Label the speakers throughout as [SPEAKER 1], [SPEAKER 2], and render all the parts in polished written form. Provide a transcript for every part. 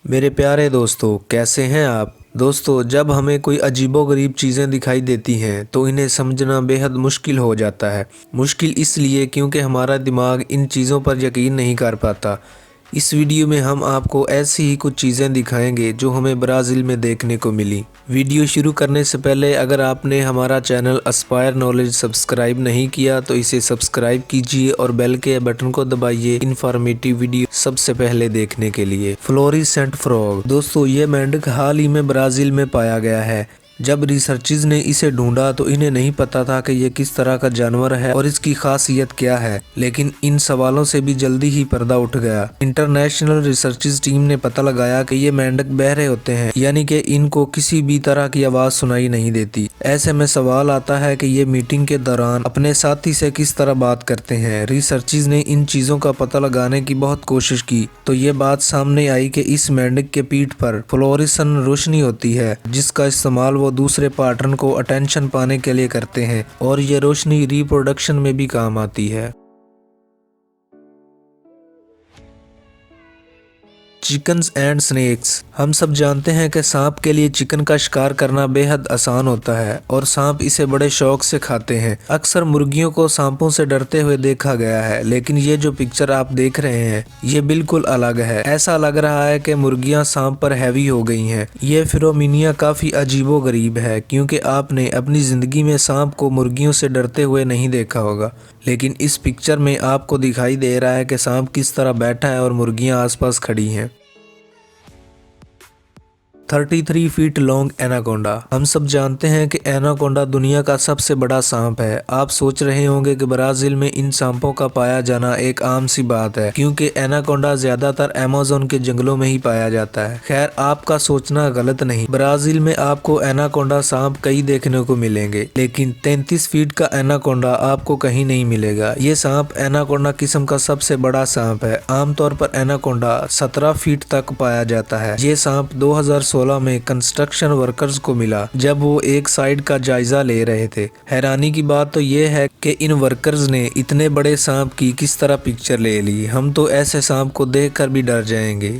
[SPEAKER 1] मेरे प्यारे दोस्तों, कैसे हैं आप। दोस्तों, जब हमें कोई अजीबोगरीब चीज़ें दिखाई देती हैं तो इन्हें समझना बेहद मुश्किल हो जाता है। मुश्किल इसलिए क्योंकि हमारा दिमाग इन चीज़ों पर यकीन नहीं कर पाता। इस वीडियो में हम आपको ऐसी ही कुछ चीज़ें दिखाएंगे जो हमें ब्राज़ील में देखने को मिली। वीडियो शुरू करने से पहले अगर आपने हमारा चैनल एस्पायर नॉलेज सब्सक्राइब नहीं किया तो इसे सब्सक्राइब कीजिए और बेल के बटन को दबाइए इन्फॉर्मेटिव वीडियो सबसे पहले देखने के लिए। Fluorescent frog. दोस्तों, ये मेंढक हाल ही में ब्राज़ील में पाया गया है। जब रिसर्चर्स ने इसे ढूंढा तो इन्हें नहीं पता था कि ये किस तरह का जानवर है और इसकी खासियत क्या है, लेकिन इन सवालों से भी जल्दी ही पर्दा उठ गया। इंटरनेशनल रिसर्चर्स टीम ने पता लगाया कि ये मेंढक बहरे होते हैं, यानी कि इनको किसी भी तरह की आवाज़ सुनाई नहीं देती। ऐसे में सवाल आता है कि ये मीटिंग के दौरान अपने साथी से किस तरह बात करते हैं। रिसर्चर्स ने इन चीज़ों का पता लगाने की बहुत कोशिश की तो ये बात सामने आई कि इस मेंढक के पीठ पर फ्लोरिसन रोशनी होती है, जिसका इस्तेमाल वो दूसरे पार्टनर को अटेंशन पाने के लिए करते हैं और ये रोशनी रिप्रोडक्शन में भी काम आती है। Chickens and snacks. हम सब जानते हैं कि सांप के लिए चिकन का शिकार करना बेहद आसान होता है और सांप इसे बड़े शौक से खाते हैं। अक्सर मुर्गियों को सांपों से डरते हुए देखा गया है, लेकिन ये जो पिक्चर आप देख रहे हैं ये बिल्कुल अलग है। ऐसा लग रहा है कि मुर्गियां सांप पर हैवी हो गई हैं। ये फिरोमिनिया काफी अजीबोगरीब है क्योंकि आपने अपनी जिंदगी में सांप को मुर्गियों से डरते हुए नहीं देखा होगा, लेकिन इस पिक्चर में आपको दिखाई दे रहा है कि सांप किस तरह बैठा है और मुर्गियां आसपास खड़ी हैं। 33 फीट लॉन्ग एनाकोंडा। हम सब जानते हैं कि एनाकोंडा दुनिया का सबसे बड़ा सांप है। आप सोच रहे होंगे कि ब्राज़ील में इन सांपों का पाया जाना एक आम सी बात है क्योंकि एनाकोंडा ज्यादातर अमेज़न के जंगलों में ही पाया जाता है। खैर, आपका सोचना गलत नहीं। ब्राज़ील में आपको एनाकोंडा सांप कई देखने को मिलेंगे, लेकिन 33 फीट का एनाकोंडा आपको कहीं नहीं मिलेगा। ये सांप एनाकोंडा किस्म का सबसे बड़ा सांप है। आमतौर पर एनाकोंडा 17 फीट तक पाया जाता है। ये सांप 2016 में कंस्ट्रक्शन वर्कर्स को मिला जब वो एक साइट का जायजा ले रहे थे। हैरानी की बात तो ये है कि इन वर्कर्स ने इतने बड़े सांप की किस तरह पिक्चर ले ली। हम तो ऐसे सांप को देखकर भी डर जाएंगे।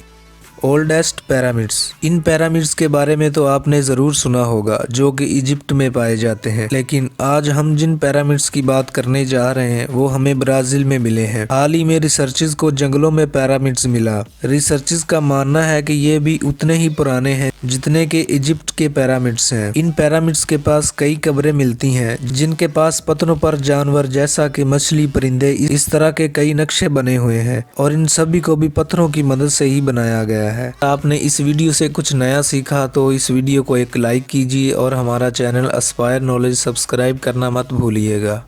[SPEAKER 1] Oldest pyramids. इन पिरामिड्स के बारे में तो आपने जरूर सुना होगा जो कि इजिप्ट में पाए जाते हैं, लेकिन आज हम जिन पिरामिड्स की बात करने जा रहे हैं वो हमें ब्राज़ील में मिले हैं। हाल ही में रिसर्चर्स को जंगलों में पिरामिड्स मिला। रिसर्चर्स का मानना है कि ये भी उतने ही पुराने हैं जितने के इजिप्ट के पिरामिड्स हैं। इन पिरामिड्स के पास कई कब्रें मिलती हैं जिनके पास पत्थरों पर जानवर जैसा कि मछली, परिंदे, इस तरह के कई नक्शे बने हुए हैं और इन सभी को भी पत्थरों की मदद से ही बनाया गया है। आपने इस वीडियो से कुछ नया सीखा तो इस वीडियो को एक लाइक कीजिए और हमारा चैनल एस्पायर नॉलेज सब्सक्राइब करना मत भूलिएगा।